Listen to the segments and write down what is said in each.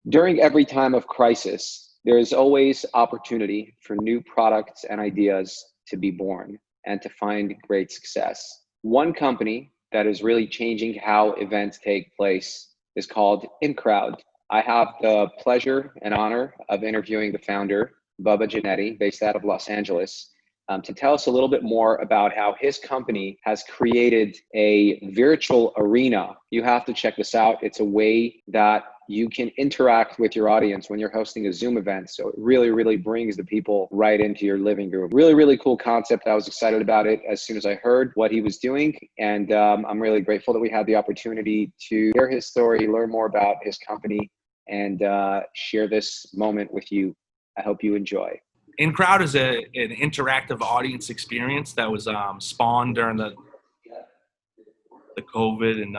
During every time of crisis, there is always opportunity for new products and ideas to be born and to find great success. One company that is really changing how events take place is called InCrowd. I have the pleasure and honor of interviewing the founder, Bubba Ginnetty, based out of Los Angeles, to tell us a little bit more about how his company has created a virtual arena. You have to check this out. It's a way that you can interact with your audience when you're hosting a Zoom event. So it really, really brings the people right into your living room. Really, really cool concept. I was excited about it as soon as I heard what he was doing. And I'm really grateful that we had the opportunity to hear his story, learn more about his company, and share this moment with you. I hope you enjoy. InCrowd is an interactive audience experience that was spawned during the COVID, and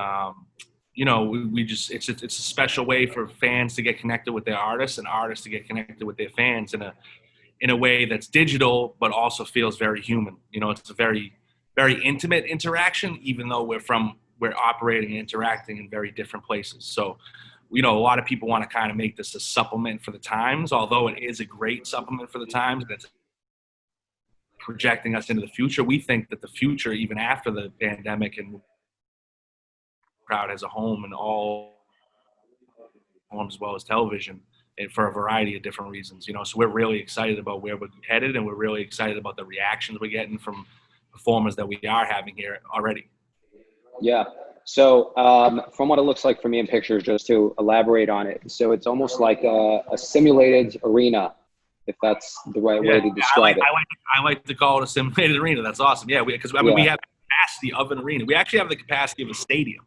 we just it's a special way for fans to get connected with their artists and artists to get connected with their fans in a way that's digital but also feels very human. It's a very, very intimate interaction, even though we're operating and interacting in very different places. So a lot of people want to kind of make this a supplement for the times, although it is a great supplement for the times that's projecting us into the future. We think that the future, even after the pandemic, and crowd has a home in all forms as well as television, and for a variety of different reasons. So we're really excited about where we're headed, and we're really excited about the reactions we're getting from performers that we are having here already. Yeah. So from what it looks like for me in pictures, just to elaborate on it, so it's almost like a simulated arena, if that's the right way to describe it. I like to call it a simulated arena. That's awesome. Yeah, because we have the capacity of an arena. We actually have the capacity of a stadium.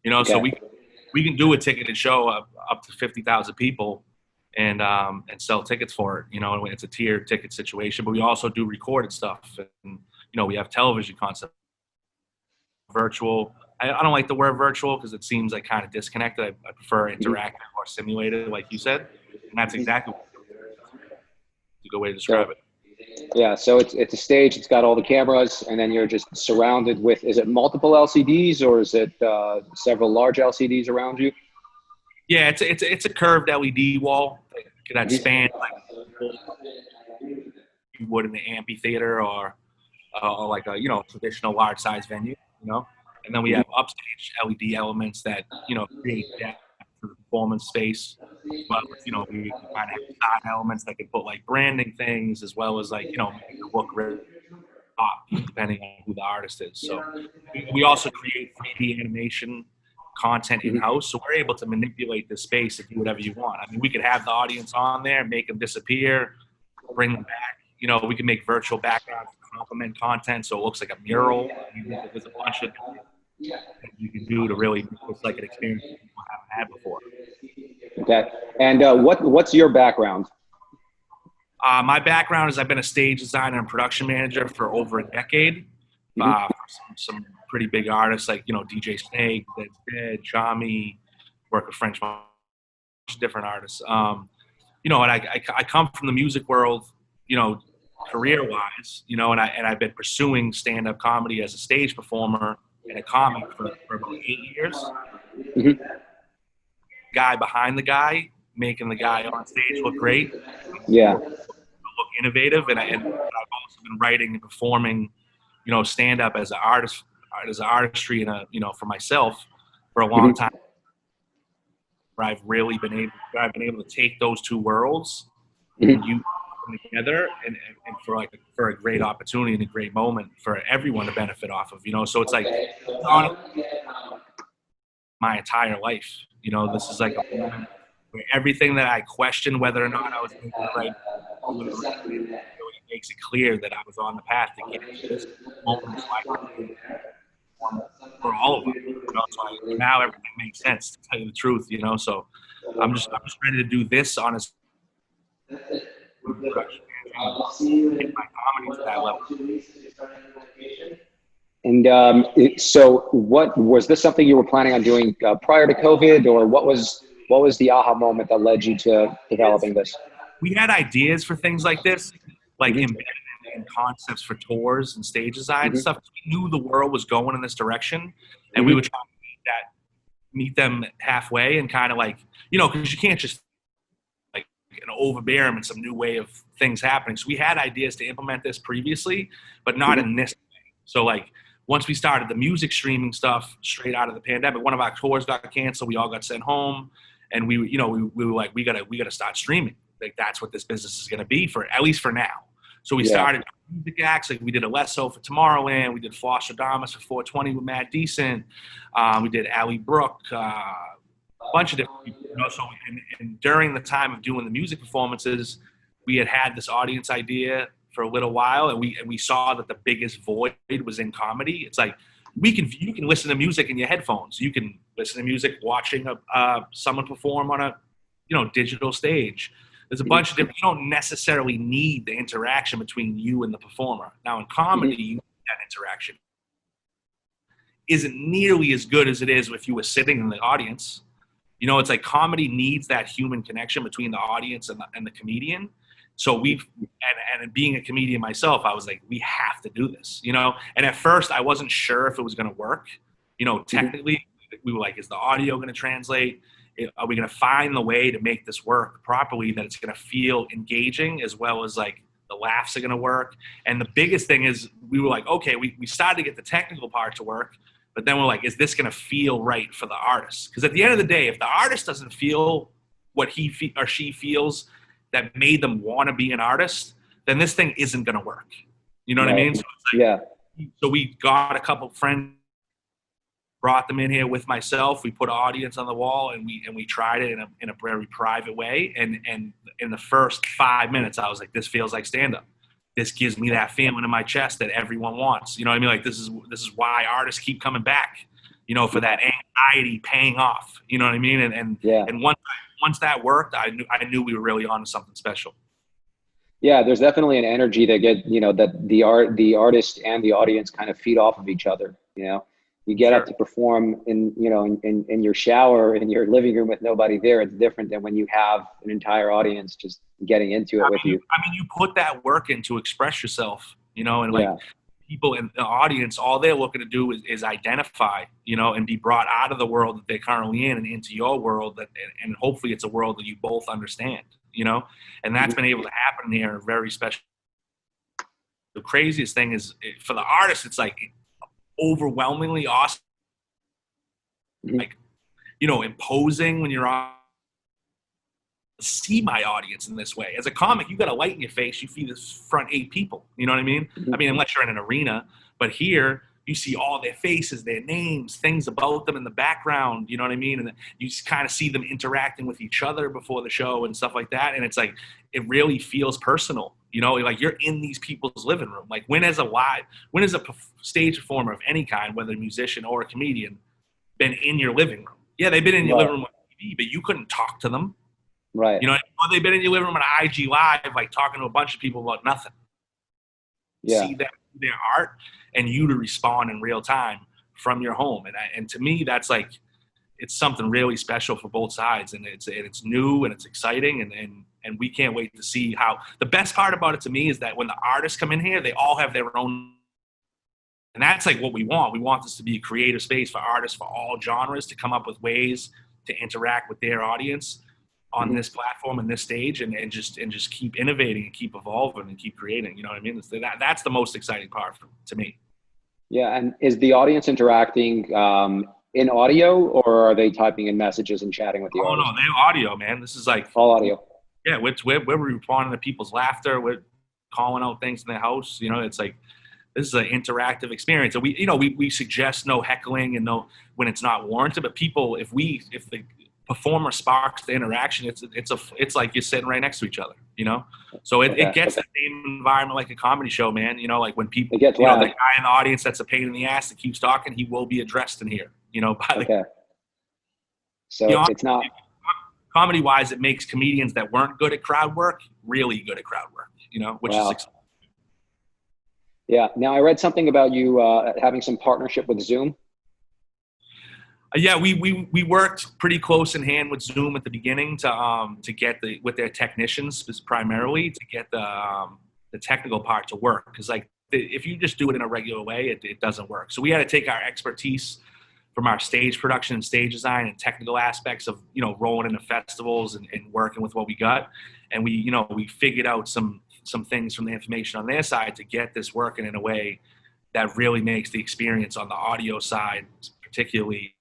Okay. So we can do a ticketed show up to 50,000 people and sell tickets for it. It's a tiered ticket situation, but we also do recorded stuff, and we have television concept, virtual. I don't like the word virtual because it seems like kind of disconnected. I prefer interactive or simulated, like you said, and that's exactly a good way to describe it. Yeah, so it's a stage. It's got all the cameras, and then you're just surrounded with. Is it multiple LCDs or is it several large LCDs around you? Yeah, it's a curved LED wall that spans like you would in the amphitheater or like a traditional large size venue. And then we have upstage LED elements that, create depth for the performance space. But, we kind of have side elements that can put like branding things as well as like, make it look really pop depending on who the artist is. So we also create 3D animation content in-house. So we're able to manipulate the space and do whatever you want. I mean, we could have the audience on there, make them disappear, bring them back. We can make virtual backgrounds to complement content so it looks like a mural. There's a bunch of you can do to really look like an experience that people haven't had before. Okay. And what's your background? My background is I've been a stage designer and production manager for over a decade. For some pretty big artists like, DJ Snake, Dead, Chami, work with French, different artists. And I come from the music world, career-wise, and I've been pursuing stand-up comedy as a stage performer and a comic for about 8 years. Guy behind the guy, making the guy on stage look great. Yeah. Look innovative, and I've also been writing and performing, stand-up as an artist, as an artistry, and for myself for a long time. Where I've really been able to take those two worlds and use them together, and for a great opportunity and a great moment for everyone to benefit off of. So it's like my entire life. This is like a moment where everything that I questioned whether or not I was doing the right thing, it makes it clear that I was on the path to get to this moment for all of us. So now everything makes sense, to tell you the truth. So I'm just ready to do this on a production and get my comedy to that level. And so what was this something you were planning on doing prior to COVID, or what was the aha moment that led you to developing this? We had ideas for things like this, like embedded in concepts for tours and stage design and stuff. We knew the world was going in this direction, and we would try to meet them halfway and kind of like, because you can't just an overbearing and some new way of things happening. So we had ideas to implement this previously, but not in this way. So like once we started the music streaming stuff straight out of the pandemic, one of our tours got canceled. We all got sent home, and we were like, we gotta start streaming. Like that's what this business is gonna be for at least for now. So we started music acts. Like we did Alesso for Tomorrowland. We did Foster Damas for 420 with Matt Decent. We did Allie Brooke. A bunch of different people. So and during the time of doing the music performances, we had this audience idea for a little while, and we saw that the biggest void was in comedy. It's like you can listen to music in your headphones. You can listen to music watching someone perform on a digital stage. There's a bunch of different. You don't necessarily need the interaction between you and the performer. Now in comedy, you need that interaction. Isn't nearly as good as it is if you were sitting in the audience. It's like comedy needs that human connection between the audience and the comedian. So and being a comedian myself, I was like, we have to do this, And at first, I wasn't sure if it was going to work. Technically, we were like, is the audio going to translate? Are we going to find the way to make this work properly, that it's going to feel engaging as well as like the laughs are going to work? And the biggest thing is we were like, okay, we started to get the technical part to work, but then we're like, is this going to feel right for the artist? Because at the end of the day, if the artist doesn't feel what he or she feels that made them want to be an artist, then this thing isn't going to work. You know what I mean? So it's like, so we got a couple friends, brought them in here with myself. We put an audience on the wall, and we tried it in a very private way. And in the first 5 minutes, I was like, this feels like stand-up. This gives me that feeling in my chest that everyone wants. You know what I mean? Like this is why artists keep coming back, for that anxiety paying off. You know what I mean? And once that worked, I knew we were really on to something special. Yeah, there's definitely an energy that that the artist and the audience kind of feed off of each other. You get up to perform in your shower in your living room with nobody there. It's different than when you have an entire audience just getting into it with you. I mean, you put that work in to express yourself, and like people in the audience, all they're looking to do is identify, and be brought out of the world that they're currently in and into your world, and hopefully it's a world that you both understand, and that's been able to happen here in a very special. The craziest thing is for the artist, it's like overwhelmingly awesome, like imposing when you're on. See my audience in this way. As a comic, you got a light in your face. You feed this front 8 people. You know what I mean? I mean, unless you're in an arena, but here you see all their faces, their names, things about them in the background. You know what I mean? And you just kind of see them interacting with each other before the show and stuff like that. And it's like it really feels personal. Like you're in these people's living room. Like when has a stage performer of any kind, whether a musician or a comedian, been in your living room? Yeah, they've been in your living room on TV, but you couldn't talk to them. Right. They've been in your living room on IG Live, like talking to a bunch of people about nothing. Yeah. See their art and you to respond in real time from your home. And to me, that's like, it's something really special for both sides. And it's new and it's exciting. And we can't wait to see how. The best part about it to me is that when the artists come in here, they all have their own. And that's like what we want. We want this to be a creative space for artists for all genres to come up with ways to interact with their audience on this platform and this stage, and just keep innovating and keep evolving and keep creating. You know what I mean? That's the most exciting part to me. Yeah. And is the audience interacting in audio, or are they typing in messages and chatting with the audience? Oh no, they're audio, man. This is like all audio. Yeah, we're responding to people's laughter. We're calling out things in their house. It's like this is an interactive experience. And we suggest no heckling and no when it's not warranted. But people, if the performer sparks the interaction, it's like you're sitting right next to each other. So it gets the same environment like a comedy show, man. Like when people, the guy in the audience that's a pain in the ass that keeps talking, he will be addressed in here. So it's not. Comedy-wise, it makes comedians that weren't good at crowd work really good at crowd work, which is exciting. Yeah. Now, I read something about you having some partnership with Zoom. Yeah, we worked pretty close in hand with Zoom at the beginning to get with their technicians primarily to get the technical part to work. Because if you just do it in a regular way, it doesn't work. So we had to take our expertise from our stage production and stage design and technical aspects of, you know, rolling into festivals and working with what we got. And we, you know, we figured out some things from the information on their side to get this working in a way that really makes the experience on the audio side particularly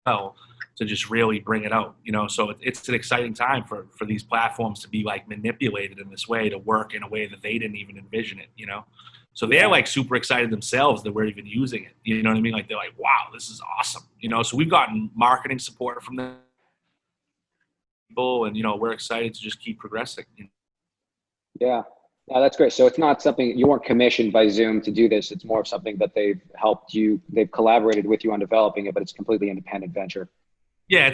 well, to just really bring it out, you know. So it's an exciting time for these platforms to be like manipulated in this way, to work in a way that they didn't even envision it, you know. So they're like super excited themselves that we're even using it, you know what I mean? Like they're like, wow, this is awesome, you know. So we've gotten marketing support from them people, and you know, we're excited to just keep progressing. Yeah. No, that's great. So it's not something, you weren't commissioned by Zoom to do this. It's more of something that they've collaborated with you on developing it, but it's a completely independent venture. Yeah,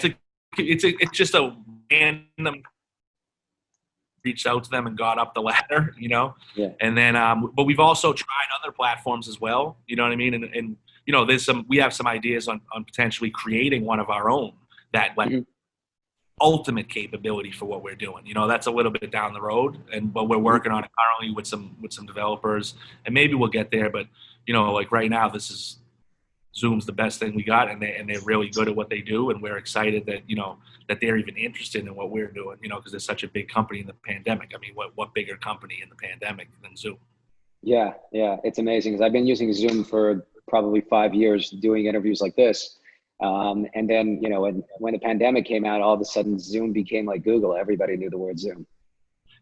it's just a random reached out to them and got up the ladder, you know. Yeah. And then, but we've also tried other platforms as well, you know what I mean? And you know, we have some ideas on potentially creating one of our own that like ultimate capability for what we're doing. You know, that's a little bit down the road, but we're working on it currently with some developers, and maybe we'll get there. But you know, like right now, Zoom's the best thing we got, and they're really good at what they do, and we're excited that, you know, that they're even interested in what we're doing, you know, because they're such a big company in the pandemic. I mean, what bigger company in the pandemic than Zoom? Yeah, it's amazing because I've been using Zoom for probably 5 years doing interviews like this. And then, you know, when the pandemic came out, all of a sudden Zoom became like Google. Everybody knew the word Zoom.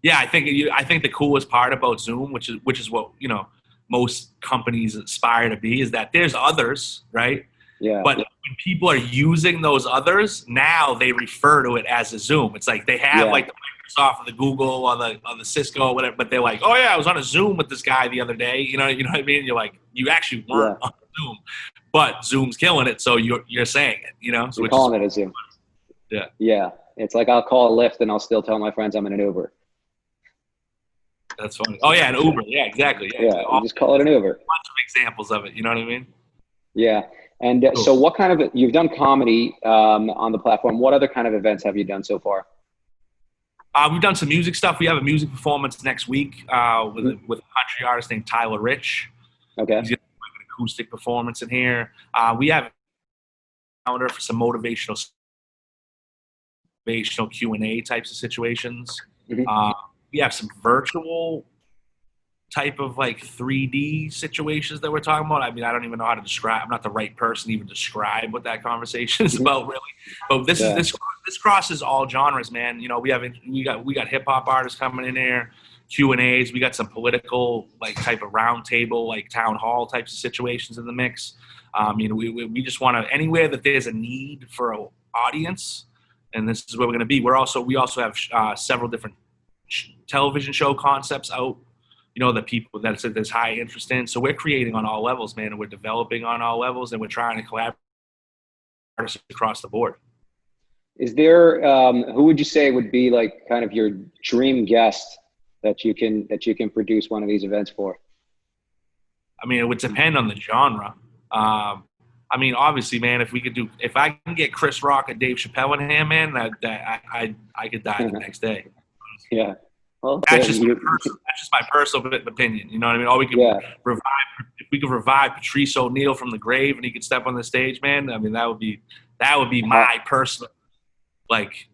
Yeah, I think the coolest part about Zoom, which is what, you know, most companies aspire to be, is that there's others, right? Yeah. But when people are using those others, now they refer to it as a Zoom. It's like they have like the Microsoft or the Google or the Cisco or whatever, but they're like, oh yeah, I was on a Zoom with this guy the other day. You know what I mean? You're like, you actually weren't on Zoom, but Zoom's killing it, so you're saying it, you know? So you're calling it a Zoom. Yeah. Yeah. It's like I'll call a Lyft and I'll still tell my friends I'm in an Uber. That's funny. Oh yeah, an Uber. Yeah, exactly. Yeah, you just call it an Uber. A bunch of examples of it. You know what I mean? Yeah. And Cool. So what kind of, you've done comedy on the platform. What other kind of events have you done so far? We've done some music stuff. We have a music performance next week with a country artist named Tyler Rich. Okay. He's going to do an acoustic performance in here. We have a calendar for some motivational Q&A types of situations. We have some virtual type of like 3D situations that we're talking about. I mean, I don't even know how to describe. I'm not the right person to even describe what that conversation is about, really. But this crosses all genres, man. You know, we got hip hop artists coming in there, Q&As. We got some political like type of round table, like town hall types of situations in the mix. You know, we just want to, anywhere that there's a need for an audience, and this is where we're going to be. We also have several different television show concepts out, you know, that there's high interest in. So we're creating on all levels, man, and we're developing on all levels, and we're trying to collaborate artists across the board. Is there who would you say would be like kind of your dream guest that you can produce one of these events for? I mean, it would depend on the genre. I mean, obviously, man, if I can get Chris Rock and Dave Chappelle in here, man, I could die the next day. Yeah. Well, that's just my personal opinion. You know what I mean? Or we could revive, if we could revive Patrice O'Neal from the grave and he could step on the stage, man. I mean, that would be my personal, like,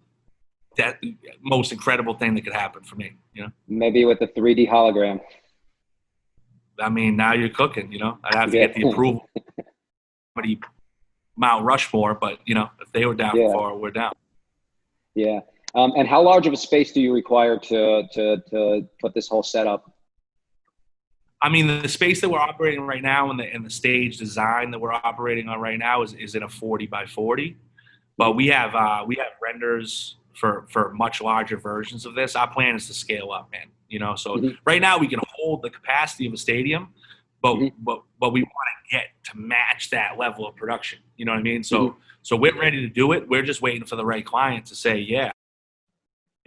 that most incredible thing that could happen for me. You know? Maybe with the 3D hologram. I mean, now you're cooking. You know, I'd have to get the approval. Somebody Mount Rushmore, but you know, if they were down for it, we're down. Yeah. And how large of a space do you require to put this whole setup? I mean, the space that we're operating right now and the stage design that we're operating on right now is in a 40 by 40. But we have renders for much larger versions of this. Our plan is to scale up, man. You know, so right now we can hold the capacity of a stadium, but we want to get to match that level of production. You know what I mean? So we're ready to do it. We're just waiting for the right client to say yeah.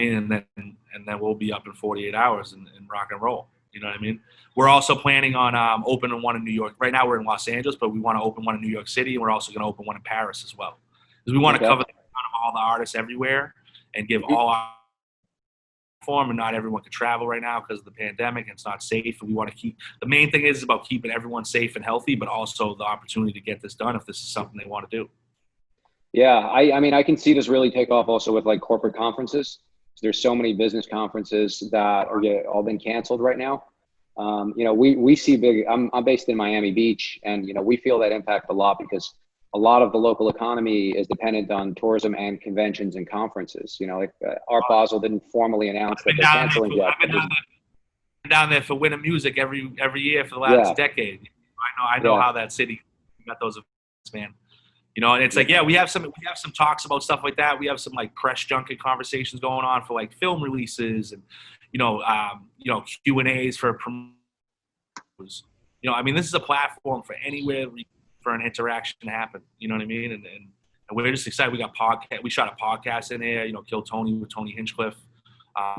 And then we'll be up in 48 hours and rock and roll. You know what I mean? We're also planning on opening one in New York. Right now we're in Los Angeles, but we want to open one in New York City, and we're also going to open one in Paris as well. Because we want to cover all the artists everywhere and give all our platform, and not everyone can travel right now because of the pandemic, and it's not safe. And we want to keep, the main thing is about keeping everyone safe and healthy, but also the opportunity to get this done if this is something they want to do. Yeah, I mean, I can see this really take off also with like corporate conferences. There's so many business conferences that are all been canceled right now. You know, we see big. I'm based in Miami Beach, and you know, we feel that impact a lot because a lot of the local economy is dependent on tourism and conventions and conferences. You know, like Art Basel didn't formally announce that they're canceling yet. I've been down there for Winter Music every year for the last Yeah. decade. I know how that city got those events, man. You know, and it's like, yeah, we have some talks about stuff like that. We have some like press junket conversations going on for like film releases and, you know, Q&As for promos. You know, I mean, this is a platform for anywhere for an interaction to happen. You know what I mean? And we're just excited. We got we shot a podcast in here, you know, Kill Tony with Tony Hinchcliffe.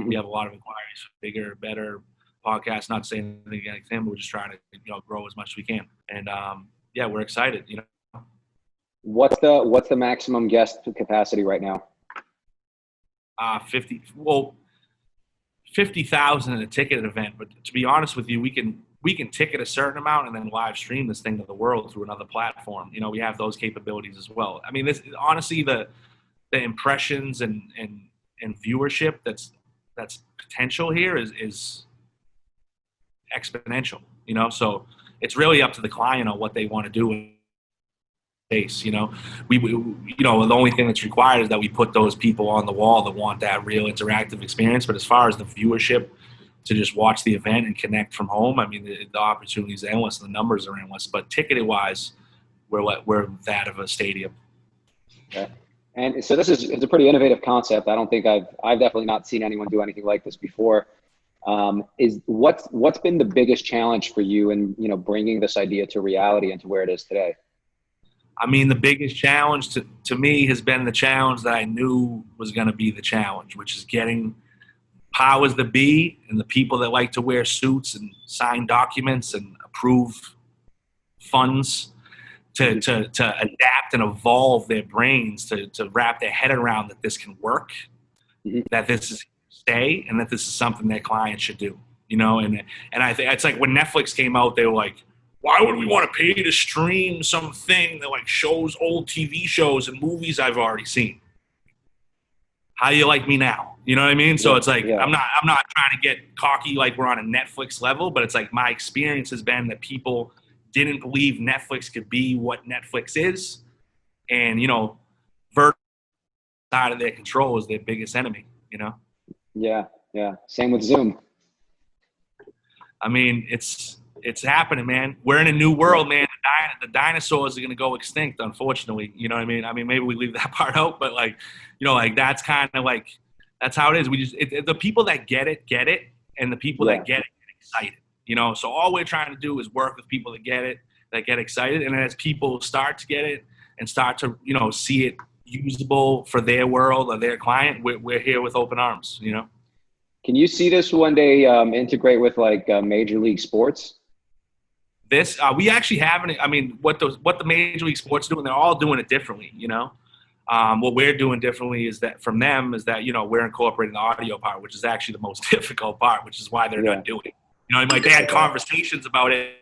We have a lot of inquiries for bigger, better podcasts. Not saying anything against him, but we're just trying to, you know, grow as much as we can. And yeah, we're excited, you know. What's the maximum guest capacity right now? 50,000 in a ticketed event. But to be honest with you, we can ticket a certain amount and then live stream this thing to the world through another platform. You know, we have those capabilities as well. I mean, this honestly, the impressions and viewership that's potential here is exponential. You know, so it's really up to the client on what they want to do. You know, we you know, the only thing that's required is that we put those people on the wall that want that real interactive experience. But as far as the viewership to just watch the event and connect from home, I mean, the opportunity is endless, the numbers are endless. But ticketed wise, we're that of a stadium. Okay. And so it's a pretty innovative concept. I don't think I've definitely not seen anyone do anything like this before. What's been the biggest challenge for you in, you know, bringing this idea to reality and to where it is today? I mean, the biggest challenge to me has been the challenge that I knew was going to be the challenge, which is getting powers that be and the people that like to wear suits and sign documents and approve funds to adapt and evolve their brains to wrap their head around that this can work, that this is stay, and that this is something their clients should do. You know, and I think it's like when Netflix came out, they were like, why would we want to pay to stream something that like shows old TV shows and movies I've already seen? How do you like me now? You know what I mean? So it's like, I'm not trying to get cocky like we're on a Netflix level, but it's like my experience has been that people didn't believe Netflix could be what Netflix is. And, you know, out of their control is their biggest enemy, you know? Yeah. Same with Zoom. I mean, it's happening, man. We're in a new world, man. The dinosaurs are going to go extinct, unfortunately. You know what I mean? I mean, maybe we leave that part out, but like, you know, like that's kind of like, that's how it is. The people that get it, and the people that get excited, you know? So all we're trying to do is work with people that get it, that get excited. And as people start to get it and start to, you know, see it usable for their world or their client, we're here with open arms, you know? Can you see this one day integrate with like Major League Sports? This we actually haven't. I mean, what the Major League Sports do, and they're all doing it differently. You know, what we're doing differently is that from them is that, you know, we're incorporating the audio part, which is actually the most difficult part, which is why they're not doing it. You know, like they had conversations about it.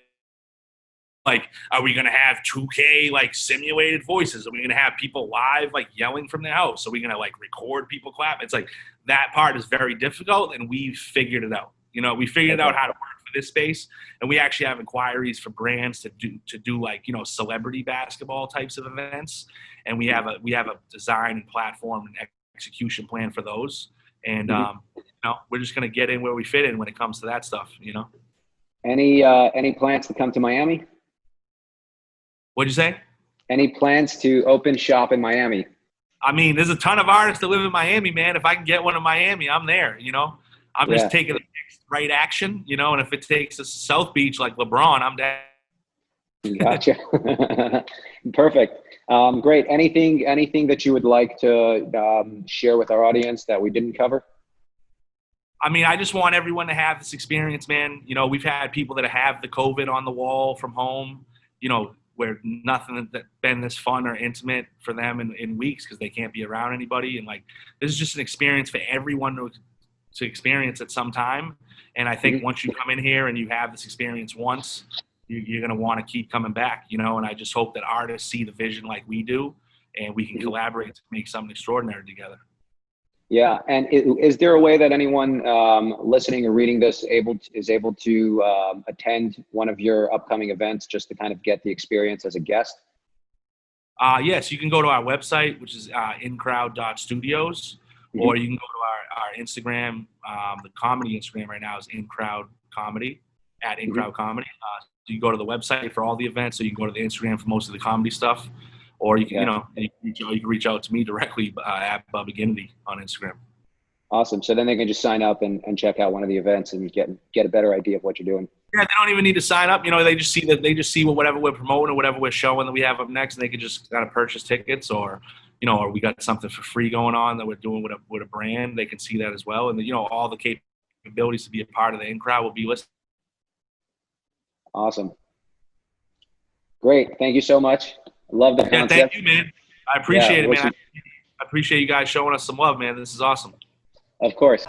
Like, are we going to have 2K like simulated voices? Are we going to have people live like yelling from their house? Are we going to like record people clap? It's like that part is very difficult, and we figured it out. You know, we figured out how to work for this space, and we actually have inquiries for brands to do like, you know, celebrity basketball types of events, and we have a design and platform and execution plan for those. And you know, we're just going to get in where we fit in when it comes to that stuff. You know, any plans to come to Miami? What'd you say? Any plans to open shop in Miami? I mean, there's a ton of artists that live in Miami, man. If I can get one in Miami, I'm there, you know. I'm just taking the next right action, you know, and if it takes us to South Beach like LeBron, I'm down. Gotcha. Perfect. Great. Anything that you would like to share with our audience that we didn't cover? I mean, I just want everyone to have this experience, man. You know, we've had people that have the COVID on the wall from home, you know, where nothing that's been this fun or intimate for them in weeks because they can't be around anybody. And like, this is just an experience for everyone to experience at some time. And I think once you come in here and you have this experience once, you're going to want to keep coming back, you know, and I just hope that artists see the vision like we do, and we can collaborate to make something extraordinary together. Yeah. And is there a way that anyone listening or reading this is able to attend one of your upcoming events just to kind of get the experience as a guest? Yes, you can go to our website, which is InCrowd.studios, or you can go to our Instagram. The comedy Instagram right now is InCrowd Comedy, at InCrowd Comedy. So you go to the website for all the events, so you can go to the Instagram for most of the comedy stuff, or you can, you can reach out to me directly at Bubba Ginnetty on Instagram. Awesome. So then they can just sign up and check out one of the events and get a better idea of what you're doing. Yeah, they don't even need to sign up. You know, they just see whatever we're promoting or whatever we're showing that we have up next, and they can just kind of purchase tickets, or, you know, or we got something for free going on that we're doing with a brand. They can see that as well, and you know, all the capabilities to be a part of the InCrowd will be listed. Awesome. Great. Thank you so much. I love the concept. Thank you, man. I appreciate it, man. I appreciate you guys showing us some love, man. This is awesome. Of course.